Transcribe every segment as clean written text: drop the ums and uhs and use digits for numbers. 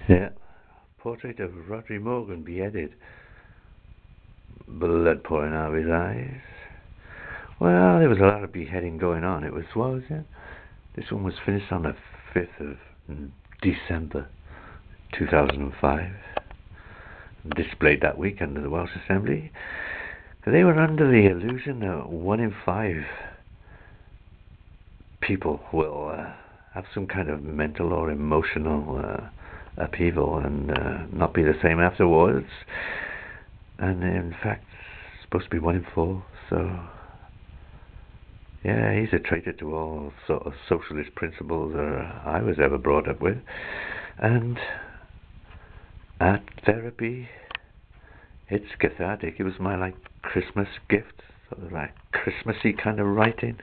Yeah. Portrait of Rhodri Morgan beheaded. Blood pouring out of his eyes. Well, there was a lot of beheading going on. It was, what was it? This one was finished on the 5th of December 2005. Displayed that week under the Welsh Assembly. They were under the illusion that 1 in 5 people will have some kind of mental or emotional upheaval and not be the same afterwards. And in fact, it's supposed to be 1 in 4. So, yeah, he's a traitor to all sort of socialist principles I was ever brought up with. And art therapy, it's cathartic. It was my Christmas gift, sort of like Christmassy kind of writing,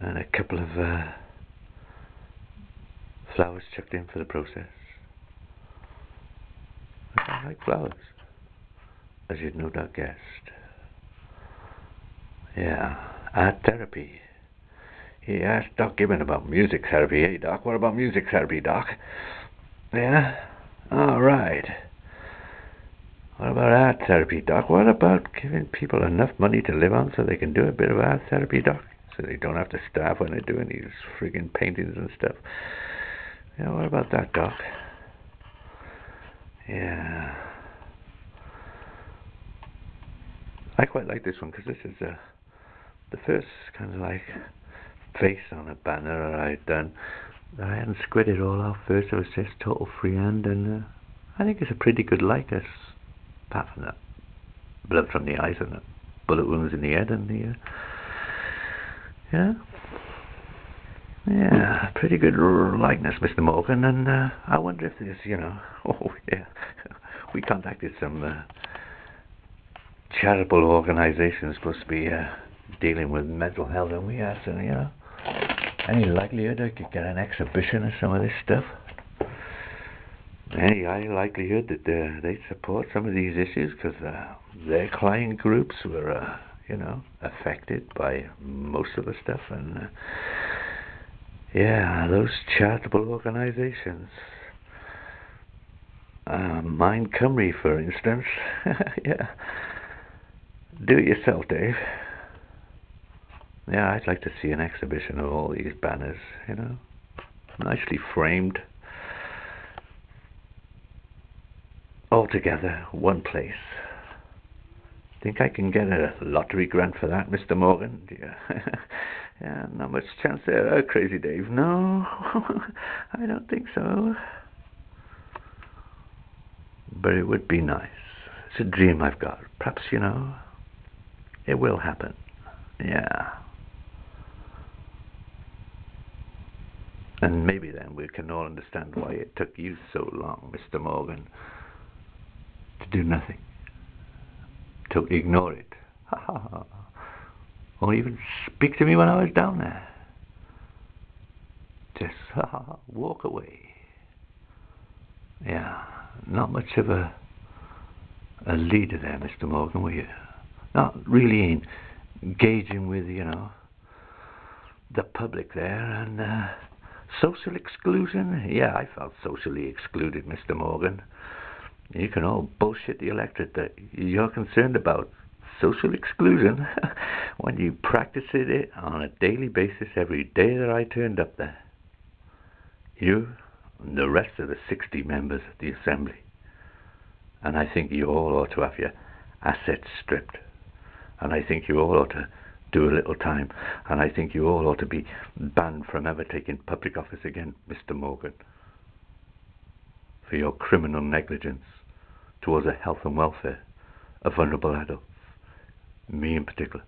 and a couple of flowers chucked in for the process. I like flowers, as you'd no doubt guessed. Yeah, art therapy. He asked Doc Gibbon about music therapy. Hey Doc, what about music therapy, Doc? Yeah? Alright. What about art therapy, Doc? What about giving people enough money to live on so they can do a bit of art therapy, Doc? So they don't have to starve when they're doing these friggin' paintings and stuff. Yeah, what about that, Doc? Yeah. I quite like this one because this is the first kind of face on a banner I'd done. I hadn't squid it all off first. It was just total freehand, and I think it's a pretty good likeness, apart from that blood from the eyes and the bullet wounds in the head and the yeah, pretty good likeness, Mr. Morgan. And I wonder if there's, oh yeah, we contacted some charitable organisations supposed to be dealing with mental health, and we asked them, any likelihood I could get an exhibition of some of this stuff? Any likelihood that they support some of these issues because their client groups were, affected by most of the stuff, and yeah, those charitable organisations. Mind Cymru, for instance. Yeah. Do it yourself, Dave. Yeah, I'd like to see an exhibition of all these banners, nicely framed, all together, one place. Think I can get a lottery grant for that, Mr. Morgan? Yeah, not much chance there, Crazy Dave. No, I don't think so. But it would be nice. It's a dream I've got. Perhaps, it will happen. Yeah. And maybe then we can all understand why it took you so long, Mr. Morgan, to do nothing, to ignore it, or even speak to me when I was down there. Just walk away. Yeah, not much of a leader there, Mr. Morgan, were you? Not really engaging with, the public there, and social exclusion? Yeah, I felt socially excluded, Mr. Morgan. You can all bullshit the electorate that you're concerned about social exclusion when you practiced it on a daily basis every day that I turned up there. You and the rest of the 60 members of the Assembly. And I think you all ought to have your assets stripped. And I think you all ought to do a little time. And I think you all ought to be banned from ever taking public office again, Mr. Morgan, for your criminal negligence towards the health and welfare of vulnerable adults, me in particular.